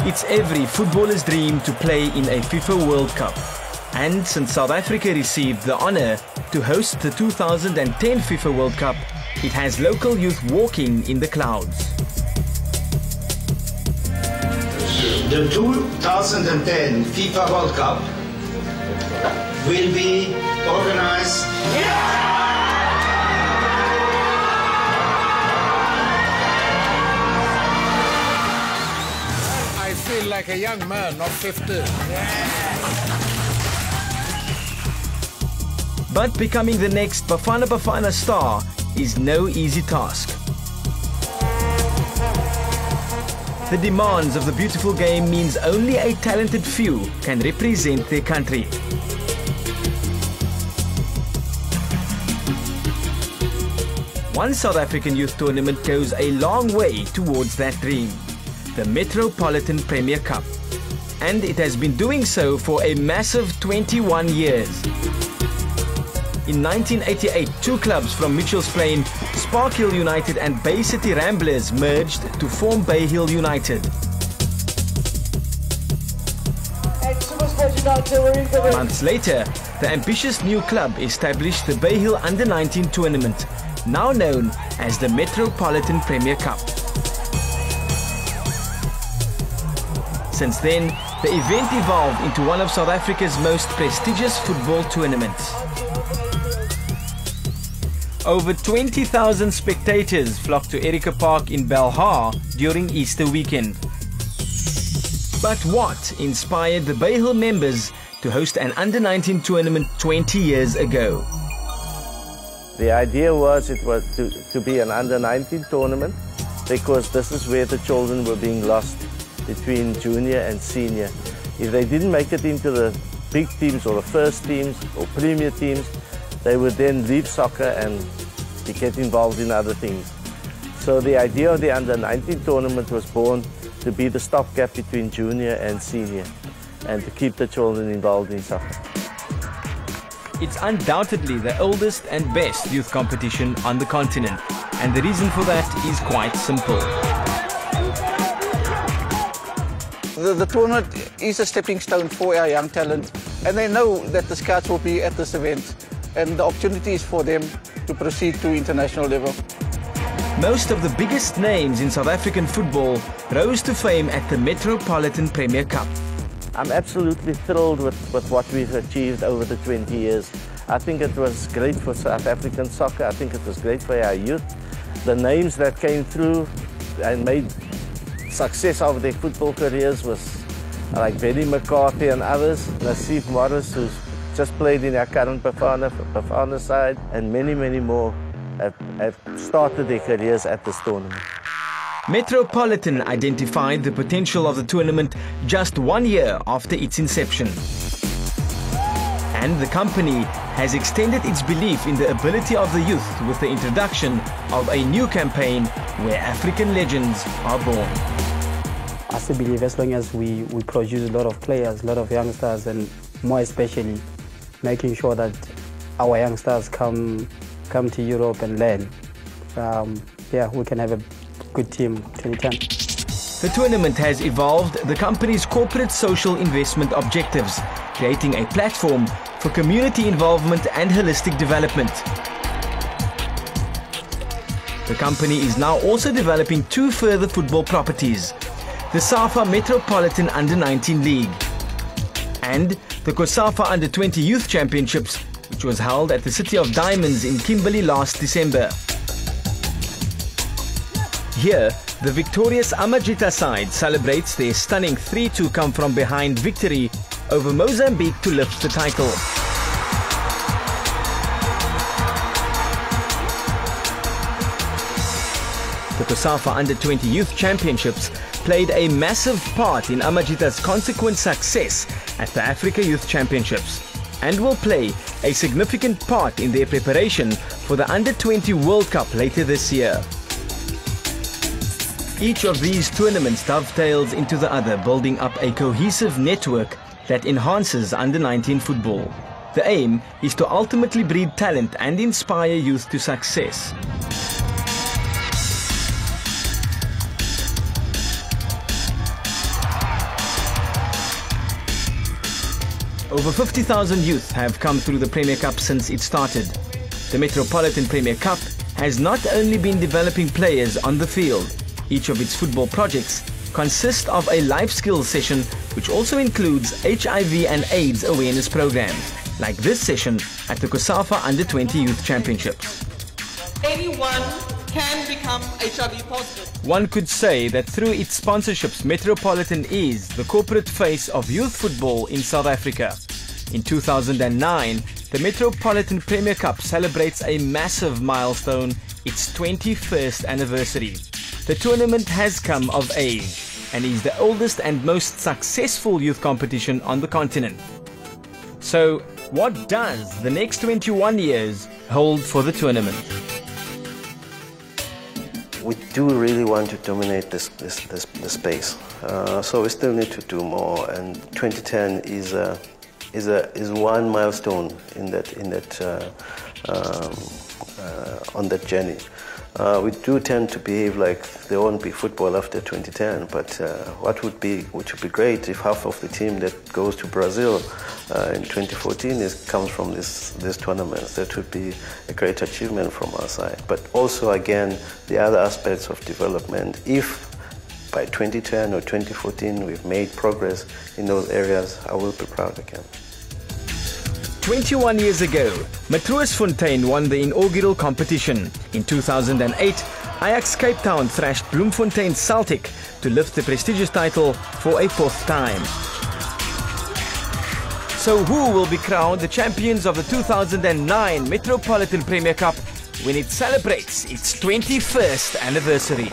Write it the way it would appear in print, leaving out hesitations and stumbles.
It's every footballer's dream to play in a FIFA World Cup. And since South Africa received the honour to host the 2010 FIFA World Cup, it has local youth walking in the clouds. The 2010 FIFA World Cup will be organized. I feel like a young man, not 50. But becoming the next Bafana Bafana star is no easy task. The demands of the beautiful game means only a talented few can represent their country. One South African youth tournament goes a long way towards that dream, the Metropolitan Premier Cup. And it has been doing so for a massive 21 years. In 1988, two clubs from Mitchells Plain, Spark Hill United and Bay City Ramblers merged to form Bay Hill United. Months later, the ambitious new club established the Bay Hill Under-19 tournament, now known as the Metropolitan Premier Cup. Since then, the event evolved into one of South Africa's most prestigious football tournaments. Over 20,000 spectators flocked to Erica Park in Belhar during Easter weekend. But what inspired the Bay Hill members to host an Under-19 tournament 20 years ago? The idea was it was to be an Under-19 tournament because this is where the children were being lost between junior and senior. If they didn't make it into the big teams or the first teams or premier teams, they would then leave soccer and get involved in other things. So the idea of the Under-19 tournament was born to be the stopgap between junior and senior and to keep the children involved in soccer. It's undoubtedly the oldest and best youth competition on the continent, and the reason for that is quite simple. The tournament is a stepping stone for our young talent, and they know that the scouts will be at this event, and the opportunity is for them to proceed to international level. Most of the biggest names in South African football rose to fame at the Metropolitan Premier Cup. I'm absolutely thrilled with what we've achieved over the 20 years. I think it was great for South African soccer. I think it was great for our youth. The names that came through and made success of their football careers was like Benny McCarthy and others, Nassif Morris, who's just played in our current Bafana side, and many, many more have started their careers at this tournament. Metropolitan identified the potential of the tournament just 1 year after its inception. And the company has extended its belief in the ability of the youth with the introduction of a new campaign where African legends are born. I still believe as long as we produce a lot of players, a lot of youngsters, and more especially making sure that our youngsters come to Europe and learn, we can have a good team 2010. The tournament has evolved the company's corporate social investment objectives, creating a platform for community involvement and holistic development. The company is now also developing two further football properties, the SAFA Metropolitan Under-19 League and the COSAFA Under-20 Youth Championships, which was held at the City of Diamonds in Kimberley last December. Here, the victorious Amajita side celebrates their stunning 3-2 come-from-behind victory over Mozambique to lift the title. The COSAFA Under-20 Youth Championships played a massive part in Amajita's consequent success at the Africa Youth Championships and will play a significant part in their preparation for the Under-20 World Cup later this year. Each of these tournaments dovetails into the other, building up a cohesive network that enhances Under-19 football. The aim is to ultimately breed talent and inspire youth to success. Over 50,000 youth have come through the Premier Cup since it started. The Metropolitan Premier Cup has not only been developing players on the field. Each of its football projects consists of a life skills session which also includes HIV and AIDS awareness programs, like this session at the COSAFA Under-20 Youth Championships. Anyone can become HIV positive. One could say that through its sponsorships, Metropolitan is the corporate face of youth football in South Africa. In 2009, the Metropolitan Premier Cup celebrates a massive milestone, its 21st anniversary. The tournament has come of age and is the oldest and most successful youth competition on the continent. So, what does the next 21 years hold for the tournament? We do really want to dominate this space, so we still need to do more. And 2010 is one milestone on that journey. We do tend to behave like there won't be football after 2010, but what would be great if half of the team that goes to Brazil in 2014 comes from this tournament. That would be a great achievement from our side. But also, again, the other aspects of development. If by 2010 or 2014 we've made progress in those areas, I will be proud again. 21 years ago, Metropolitan won the inaugural competition. In 2008, Ajax Cape Town thrashed Bloemfontein Celtic to lift the prestigious title for a fourth time. So who will be crowned the champions of the 2009 Metropolitan Premier Cup when it celebrates its 21st anniversary?